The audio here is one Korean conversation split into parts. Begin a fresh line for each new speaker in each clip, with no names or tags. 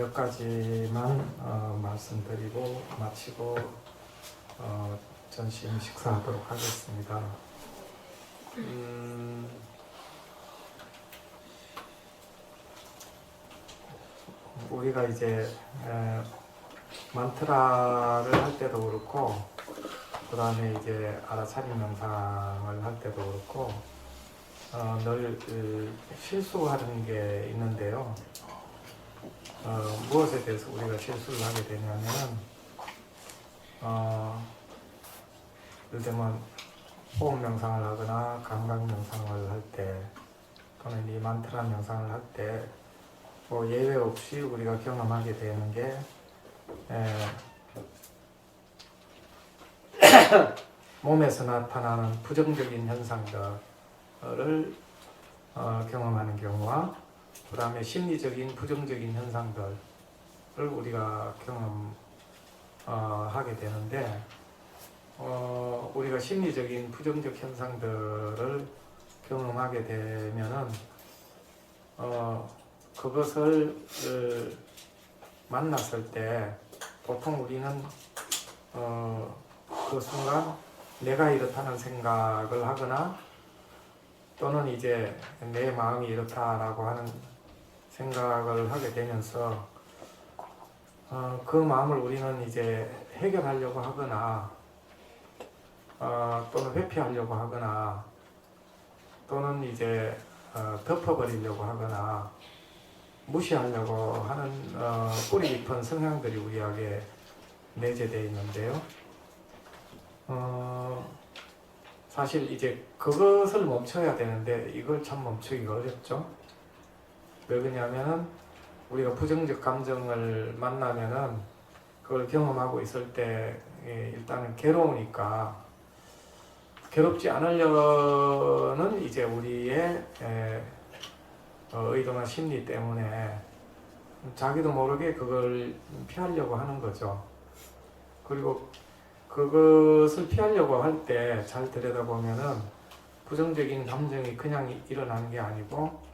몇 가지만 말씀드리고 마치고 점심 식사하도록 하겠습니다. 우리가 이제 만트라를 할 때도 그렇고, 그 다음에 이제 알아차림 명상을 할 때도 그렇고, 늘 실수하는 게 있는데요. 무엇에 대해서 우리가 실수를 하게 되냐면, 예를 들면 호흡 명상을 하거나 감각 명상을 할 때, 또는 이 만트라 명상을 할 때, 뭐 예외 없이 우리가 경험하게 되는 게 몸에서 나타나는 부정적인 현상들을 경험하는 경우와, 그 다음에 심리적인 부정적인 현상들을 우리가 경험하게 되는데, 우리가 심리적인 부정적 현상들을 경험하게 되면은 그것을 만났을 때 보통 우리는 그 순간 내가 이렇다는 생각을 하거나, 또는 이제 내 마음이 이렇다라고 하는 생각을 하게 되면서 그 마음을 우리는 이제 해결하려고 하거나, 또는 회피하려고 하거나, 또는 이제 덮어버리려고 하거나 무시하려고 하는 뿌리 깊은 성향들이 우리에게 내재되어 있는데요. 사실 이제 그것을 멈춰야 되는데 이걸 참 멈추기가 어렵죠. 왜 그러냐면은 우리가 부정적 감정을 만나면은 그걸 경험하고 있을 때 일단은 괴로우니까, 괴롭지 않으려는 이제 우리의 의도나 심리 때문에 자기도 모르게 그걸 피하려고 하는 거죠. 그리고 그것을 피하려고 할 때 잘 들여다보면은 부정적인 감정이 그냥 일어나는 게 아니고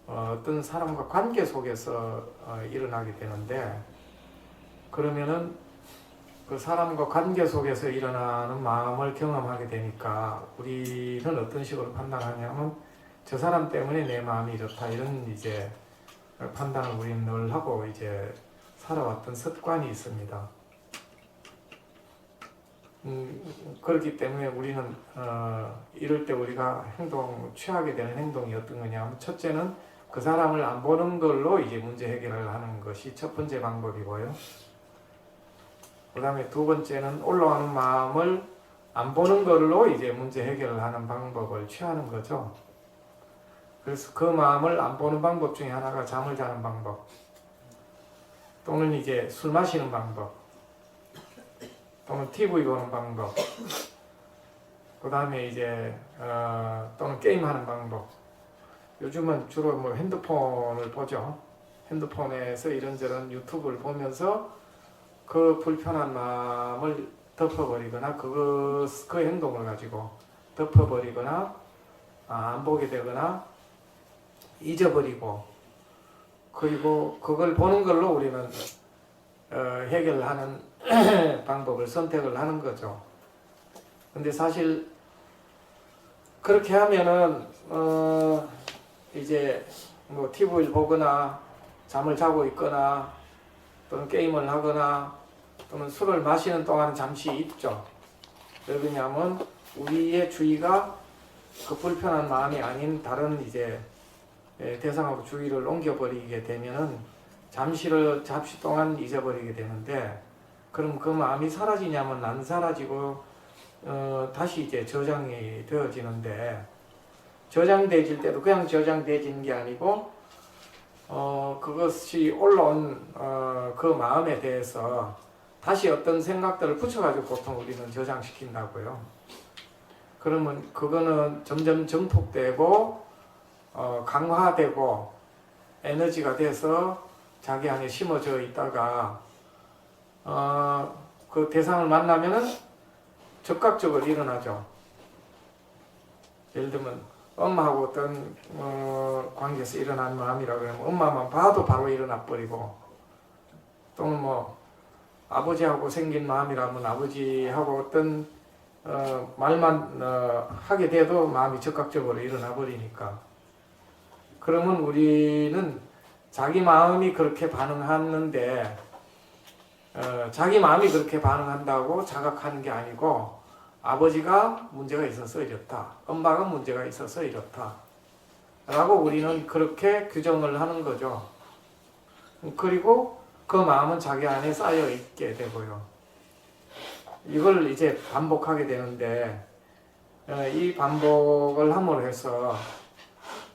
어떤 사람과 관계 속에서 일어나게 되는데, 그러면은 그 사람과 관계 속에서 일어나는 마음을 경험하게 되니까 우리는 어떤 식으로 판단하냐면, 저 사람 때문에 내 마음이 이렇다, 이런 이제 판단을 우리는 늘 하고 이제 살아왔던 습관이 있습니다. 그렇기 때문에 우리는 이럴 때 우리가 취하게 되는 행동이 어떤 거냐면, 첫째는 그 사람을 안 보는 걸로 이제 문제 해결을 하는 것이 첫 번째 방법이고요. 그 다음에 두 번째는 올라오는 마음을 안 보는 걸로 이제 문제 해결을 하는 방법을 취하는 거죠. 그래서 그 마음을 안 보는 방법 중에 하나가 잠을 자는 방법, 또는 이제 술 마시는 방법, 또는 TV 보는 방법, 그 다음에 이제 또는 게임하는 방법. 요즘은 주로 뭐 핸드폰을 보죠. 핸드폰에서 이런저런 유튜브를 보면서 그 불편한 마음을 덮어버리거나 그 행동을 가지고 덮어버리거나 안 보게 되거나 잊어버리고, 그리고 그걸 보는 걸로 우리는 해결하는 방법을 선택을 하는 거죠. 근데 사실 그렇게 하면은 이제 뭐 TV를 보거나 잠을 자고 있거나 또는 게임을 하거나 또는 술을 마시는 동안 잠시 있죠. 왜 그러냐면 우리의 주의가 그 불편한 마음이 아닌 다른 이제 대상으로 주의를 옮겨버리게 되면은 잠시 동안 잊어버리게 되는데, 그럼 그 마음이 사라지냐면 안 사라지고 다시 이제 저장이 되어지는데, 저장되질 때도 그냥 저장되지는 게 아니고 그것이 올라온 그 마음에 대해서 다시 어떤 생각들을 붙여가지고 보통 우리는 저장시킨다고요. 그러면 그거는 점점 정폭되고 강화되고 에너지가 돼서 자기 안에 심어져 있다가 그 대상을 만나면은 즉각적으로 일어나죠. 예를 들면 엄마하고 어떤 관계에서 일어난 마음이라 그러면 엄마만 봐도 바로 일어나 버리고, 또는 뭐 아버지하고 생긴 마음이라면 아버지하고 어떤 말만 하게 돼도 마음이 즉각적으로 일어나 버리니까. 그러면 우리는 자기 마음이 그렇게 반응하는데 자기 마음이 그렇게 반응한다고 자각하는 게 아니고 아버지가 문제가 있어서 이렇다, 엄마가 문제가 있어서 이렇다 라고 우리는 그렇게 규정을 하는 거죠. 그리고 그 마음은 자기 안에 쌓여 있게 되고요. 이걸 이제 반복하게 되는데 이 반복을 함으로 해서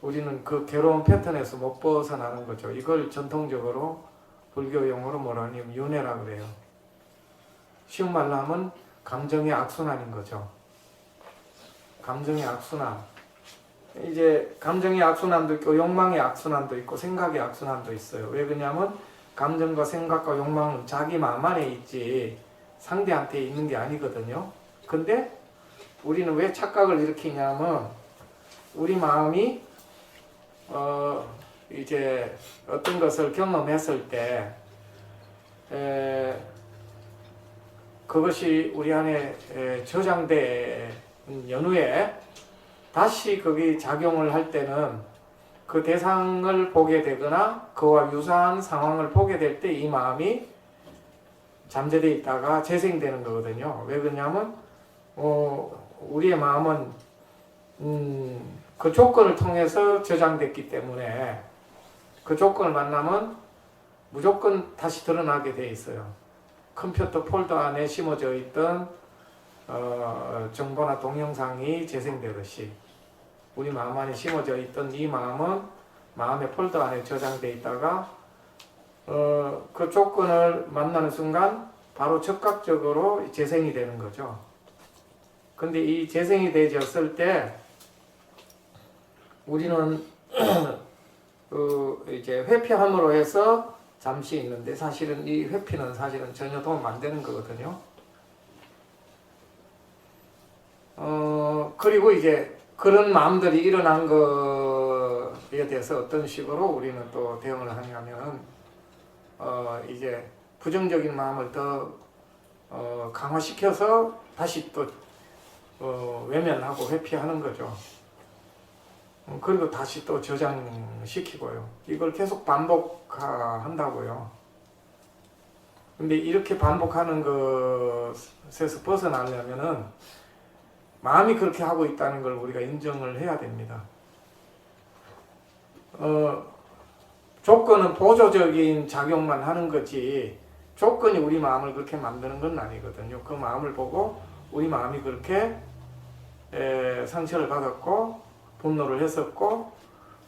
우리는 그 괴로운 패턴에서 못 벗어나는 거죠. 이걸 전통적으로 불교 용어로 뭐라 하냐면 윤회라 그래요. 쉬운 말로 하면 감정의 악순환인 거죠. 감정의 악순환. 이제 감정의 악순환도 있고 욕망의 악순환도 있고 생각의 악순환도 있어요. 왜 그러냐면 감정과 생각과 욕망은 자기 마음 안에 있지 상대한테 있는 게 아니거든요. 근데 우리는 왜 착각을 일으키냐면 우리 마음이 이제 어떤 것을 경험했을 때 그것이 우리 안에 저장된 연후에 다시 거기 작용을 할 때는 그 대상을 보게 되거나 그와 유사한 상황을 보게 될 때 이 마음이 잠재되어 있다가 재생되는 거거든요. 왜 그러냐면 우리의 마음은 그 조건을 통해서 저장됐기 때문에 그 조건을 만나면 무조건 다시 드러나게 돼 있어요. 컴퓨터 폴더 안에 심어져 있던 정보나 동영상이 재생되듯이 우리 마음 안에 심어져 있던 이 마음은 마음의 폴더 안에 저장돼 있다가 그 조건을 만나는 순간 바로 즉각적으로 재생이 되는 거죠. 근데 이 재생이 되었을 때 우리는 이제 회피함으로 해서 잠시 있는데 사실은 이 회피는 사실은 전혀 도움 안 되는 거거든요. 그리고 이제 그런 마음들이 일어난 거에 대해서 어떤 식으로 우리는 또 대응을 하냐면 이제 부정적인 마음을 더 강화시켜서 다시 또 외면하고 회피하는 거죠. 그리고 다시 또 저장시키고요. 이걸 계속 반복한다고요. 근데 이렇게 반복하는 것에서 벗어나려면은 마음이 그렇게 하고 있다는 걸 우리가 인정을 해야 됩니다. 조건은 보조적인 작용만 하는 거지 조건이 우리 마음을 그렇게 만드는 건 아니거든요. 그 마음을 보고 우리 마음이 그렇게 상처를 받았고 분노를 했었고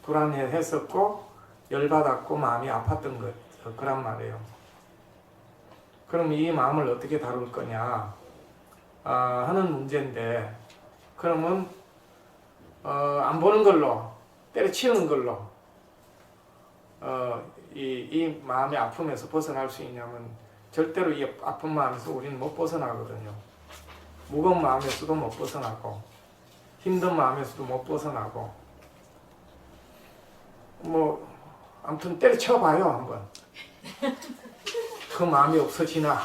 불안해했었고 열받았고 마음이 아팠던 것 그란 말이에요. 그럼 이 마음을 어떻게 다룰 거냐 하는 문제인데 그러면 안 보는 걸로 때려치우는 걸로 이 마음의 아픔에서 벗어날 수 있냐면 절대로 이 아픈 마음에서 우리는 못 벗어나거든요. 무거운 마음에서도 못 벗어나고 힘든 마음에서도 못 벗어나고 뭐 아무튼 때려쳐봐요 한번. 그 마음이 없어지나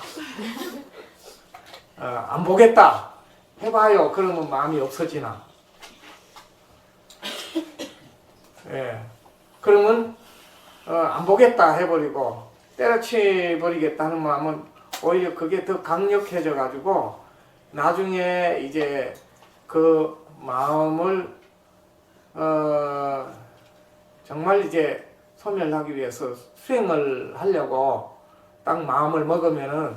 안 보겠다 해봐요. 그러면 마음이 없어지나. 예. 그러면 안 보겠다 해버리고 때려치버리겠다는 마음은 오히려 그게 더 강력해져 가지고 나중에 이제 그 마음을 정말 이제 소멸하기 위해서 수행을 하려고 딱 마음을 먹으면은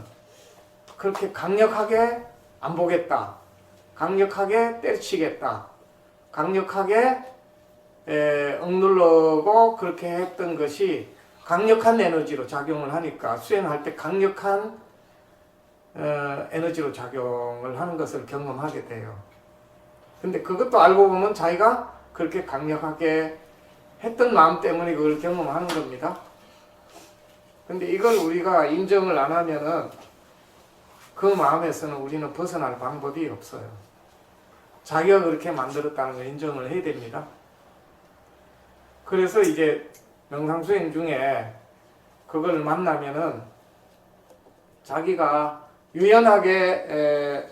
그렇게 강력하게 안 보겠다, 강력하게 때려치겠다, 강력하게 억누르고 그렇게 했던 것이 강력한 에너지로 작용을 하니까 수행할 때 강력한 에너지로 작용을 하는 것을 경험하게 돼요. 근데 그것도 알고 보면 자기가 그렇게 강력하게 했던 마음 때문에 그걸 경험하는 겁니다. 근데 이걸 우리가 인정을 안 하면은 그 마음에서는 우리는 벗어날 방법이 없어요. 자기가 그렇게 만들었다는 걸 인정을 해야 됩니다. 그래서 이제 명상수행 중에 그걸 만나면은 자기가 유연하게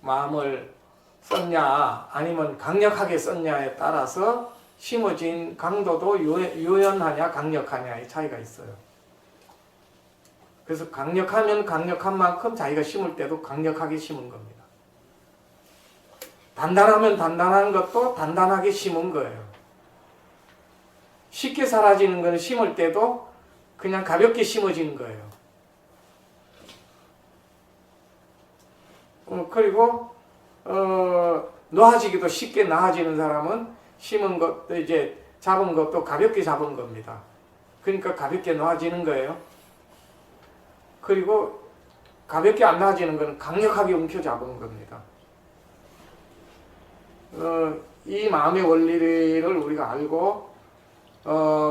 마음을 썼냐 아니면 강력하게 썼냐에 따라서 심어진 강도도 유연하냐 강력하냐의 차이가 있어요. 그래서 강력하면 강력한 만큼 자기가 심을 때도 강력하게 심은 겁니다. 단단하면 단단한 것도 단단하게 심은 거예요. 쉽게 사라지는 것은 심을 때도 그냥 가볍게 심어지는 거예요. 그리고 놓아지기도 쉽게 나아지는 사람은 심은 것도 이제 잡은 것도 가볍게 잡은 겁니다. 그러니까 가볍게 놓아지는 거예요. 그리고 가볍게 안 나아지는 것은 강력하게 움켜 잡은 겁니다. 이 마음의 원리를 우리가 알고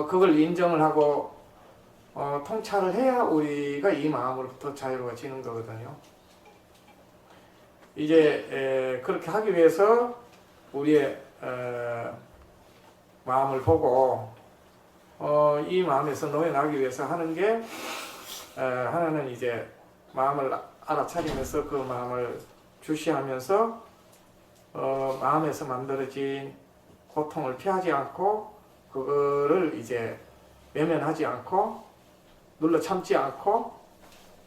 그걸 인정을 하고 통찰을 해야 우리가 이 마음으로부터 자유로워지는 거거든요. 이제 그렇게 하기 위해서 우리의 마음을 보고 이 마음에서 놓여나기 위해서 하는 게 하나는 이제 마음을 알아차리면서 그 마음을 주시하면서 마음에서 만들어진 고통을 피하지 않고 그거를 이제 외면하지 않고 눌러 참지 않고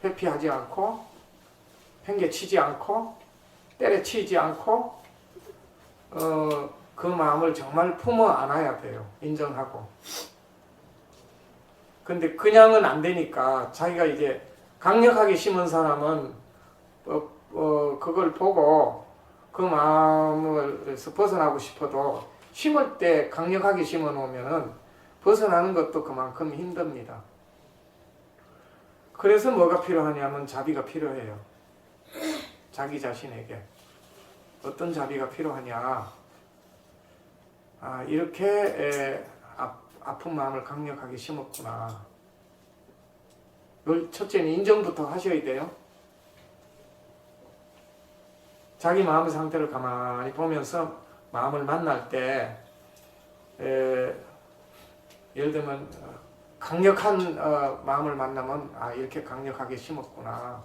회피하지 않고 팽개치지 않고 때려치지 않고 그 마음을 정말 품어 안아야 돼요. 인정하고. 근데 그냥은 안 되니까 자기가 이제 강력하게 심은 사람은 그걸 보고 그 마음에서 벗어나고 싶어도 심을 때 강력하게 심어 놓으면은 벗어나는 것도 그만큼 힘듭니다. 그래서 뭐가 필요하냐면 자비가 필요해요. 자기 자신에게 어떤 자비가 필요하냐. 이렇게 아픈 마음을 강력하게 심었구나. 첫째는 인정부터 하셔야 돼요. 자기 마음의 상태를 가만히 보면서 마음을 만날 때 예를 들면 강력한 마음을 만나면 이렇게 강력하게 심었구나.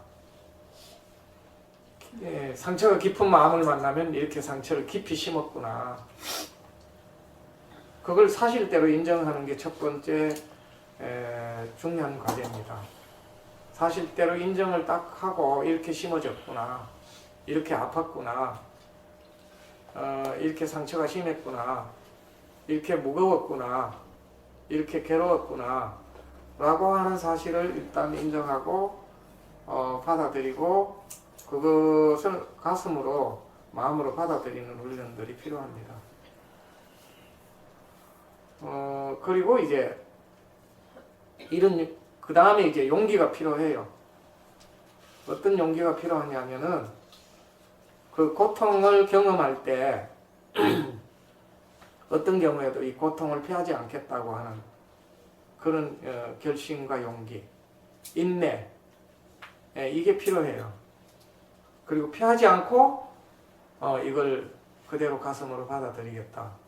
상처가 깊은 마음을 만나면 이렇게 상처를 깊이 심었구나. 그걸 사실대로 인정하는 게 첫 번째 중요한 과제입니다. 사실대로 인정을 딱 하고 이렇게 심어졌구나. 이렇게 아팠구나. 이렇게 상처가 심했구나. 이렇게 무거웠구나. 이렇게 괴로웠구나. 라고 하는 사실을 일단 인정하고 받아들이고 그것을 가슴으로 마음으로 받아들이는 훈련들이 필요합니다. 그리고 이제 그 다음에 이제 용기가 필요해요. 어떤 용기가 필요하냐면은 그 고통을 경험할 때 어떤 경우에도 이 고통을 피하지 않겠다고 하는 그런 결심과 용기, 인내, 이게 필요해요. 그리고 피하지 않고 이걸 그대로 가슴으로 받아들이겠다.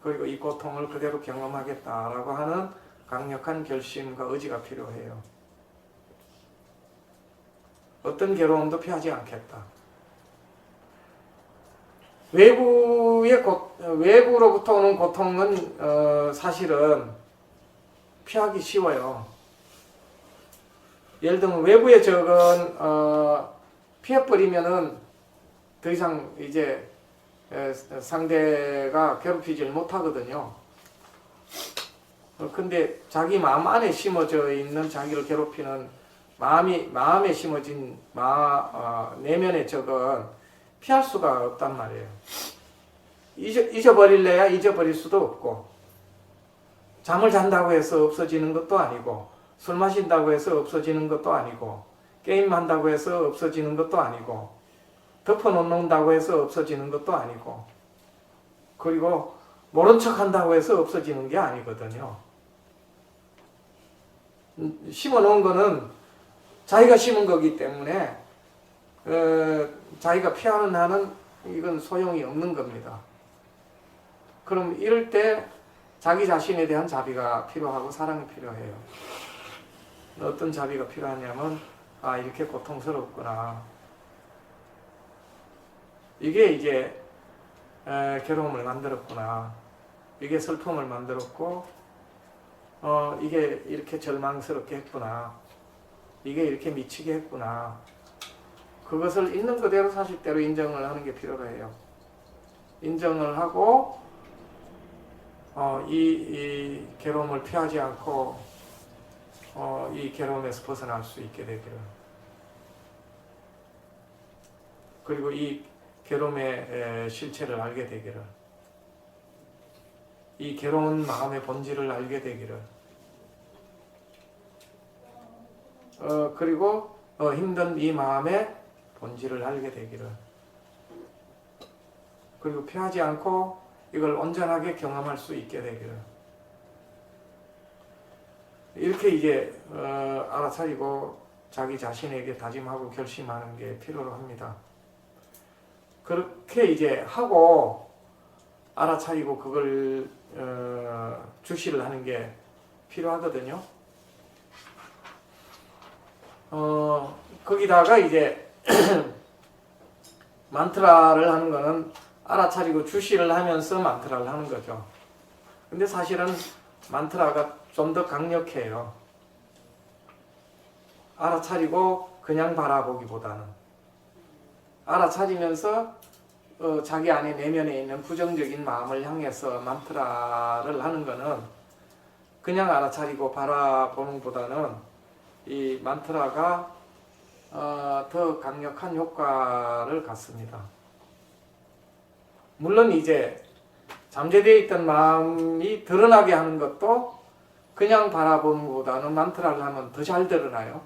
그리고 이 고통을 그대로 경험하겠다라고 하는 강력한 결심과 의지가 필요해요. 어떤 괴로움도 피하지 않겠다. 외부로부터 오는 고통은 사실은 피하기 쉬워요. 예를 들면 외부의 적은 피해버리면은 더 이상 이제 상대가 괴롭히질 못하거든요. 근데 자기 마음 안에 심어져 있는 자기를 괴롭히는 마음에 심어진 내면의 적은 피할 수가 없단 말이에요. 잊어버릴래야 잊어버릴 수도 없고, 잠을 잔다고 해서 없어지는 것도 아니고, 술 마신다고 해서 없어지는 것도 아니고, 게임한다고 해서 없어지는 것도 아니고, 덮어놓는다고 해서 없어지는 것도 아니고, 그리고 모른 척 한다고 해서 없어지는 게 아니거든요. 심어놓은 거는 자기가 심은 거기 때문에 자기가 피하는 한은 이건 소용이 없는 겁니다. 그럼 이럴 때 자기 자신에 대한 자비가 필요하고 사랑이 필요해요. 어떤 자비가 필요하냐면 아, 이렇게 고통스럽구나. 이게 이제 괴로움을 만들었구나. 이게 슬픔을 만들었고, 이게 이렇게 절망스럽게 했구나. 이게 이렇게 미치게 했구나. 그것을 있는 그대로 사실대로 인정을 하는 게 필요해요. 인정을 하고 이 괴로움을 피하지 않고 이 괴로움에서 벗어날 수 있게 되기를. 그리고 이 괴로움의 실체를 알게 되기를. 이 괴로운 마음의 본질을 알게 되기를. 그리고 힘든 이 마음의 본질을 알게 되기를. 그리고 피하지 않고 이걸 온전하게 경험할 수 있게 되기를. 이렇게 이제 알아차리고 자기 자신에게 다짐하고 결심하는 게 필요로 합니다. 그렇게 이제 하고 알아차리고 그걸 주시를 하는 게 필요하거든요. 거기다가 이제 만트라를 하는 거는 알아차리고 주시를 하면서 만트라를 하는 거죠. 근데 사실은 만트라가 좀 더 강력해요. 알아차리고 그냥 바라보기보다는 알아차리면서 자기 안에 내면에 있는 부정적인 마음을 향해서 만트라를 하는 거는 그냥 알아차리고 바라보는 것보다는 이 만트라가 더 강력한 효과를 갖습니다. 물론 이제 잠재되어 있던 마음이 드러나게 하는 것도 그냥 바라보는 것보다는 만트라를 하면 더 잘 드러나요.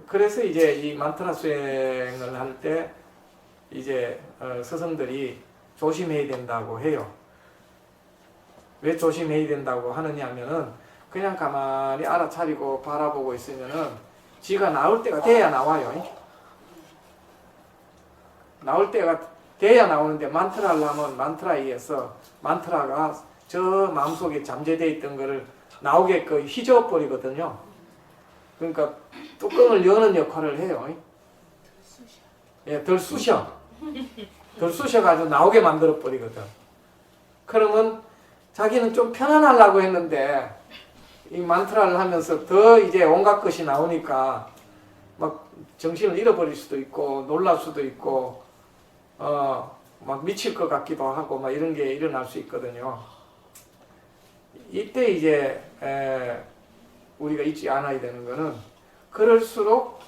그래서 이제 이 만트라 수행을 할 때 이제 스승들이 조심해야 된다고 해요. 왜 조심해야 된다고 하느냐 하면은 그냥 가만히 알아차리고 바라보고 있으면은 지가 나올 때가 돼야 나와요. 나올 때가 돼야 나오는데 만트라를 하면 만트라에 의해서 만트라가 저 마음속에 잠재되어 있던 거를 나오게끔 휘저어버리거든요. 그러니까 뚜껑을 여는 역할을 해요. 예, 덜 쑤셔. 덜 쑤셔가지고 나오게 만들어버리거든. 그러면 자기는 좀 편안하려고 했는데 이 만트라를 하면서 더 이제 온갖 것이 나오니까 막 정신을 잃어버릴 수도 있고 놀랄 수도 있고 막 미칠 것 같기도 하고 막 이런 게 일어날 수 있거든요. 이때 이제 우리가 잊지 않아야 되는 거는 그럴수록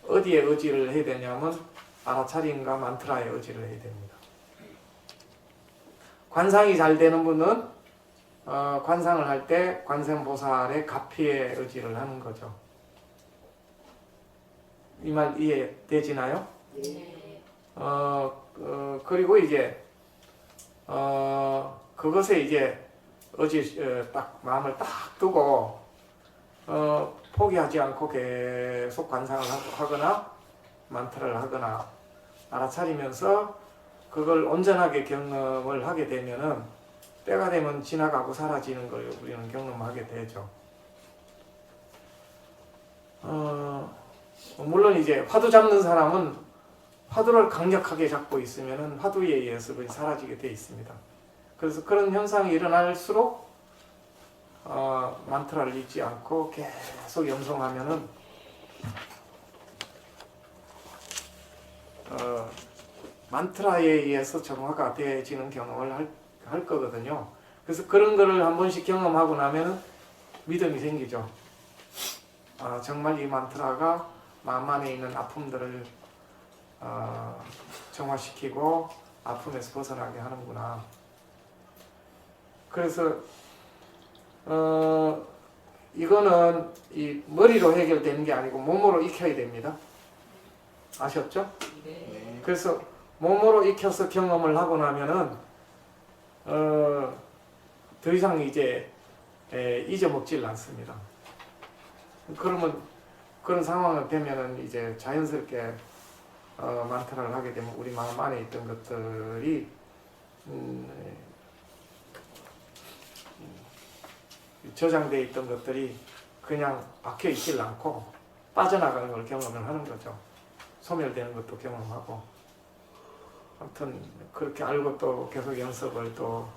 어디에 의지를 해야 되냐면 알아차림과 만트라에 의지를 해야 됩니다. 관상이 잘 되는 분은 관상을 할 때 관세음보살의 가피에 의지를 하는 거죠. 이 말 이해되지나요? 네. 그리고 이제 그것에 이제 의지 딱 마음을 딱 두고 포기하지 않고 계속 관상을 하거나 만트라를 하거나 알아차리면서 그걸 온전하게 경험을 하게 되면은 때가 되면 지나가고 사라지는 걸 우리는 경험하게 되죠. 물론 이제 화두 잡는 사람은 화두를 강력하게 잡고 있으면은 화두에 의해서 그게 사라지게 돼 있습니다. 그래서 그런 현상이 일어날수록 만트라를 잊지 않고 계속 염송하면은 만트라에 의해서 정화가 되어지는 경험을 할 거거든요. 그래서 그런 거를 한 번씩 경험하고 나면 믿음이 생기죠. 정말 이 만트라가 마음 안에 있는 아픔들을 정화시키고 아픔에서 벗어나게 하는구나. 그래서 이거는 이 머리로 해결되는 게 아니고 몸으로 익혀야 됩니다. 아셨죠? 네. 그래서 몸으로 익혀서 경험을 하고 나면은 더 이상 이제 잊어먹질 않습니다. 그러면 그런 상황이 되면은 이제 자연스럽게 만트라를 하게 되면 우리 마음 안에 있던 것들이 저장되어 있던 것들이 그냥 박혀 있질 않고 빠져나가는 걸 경험을 하는 거죠. 소멸되는 것도 경험하고. 아무튼 그렇게 알고 또 계속 연습을 또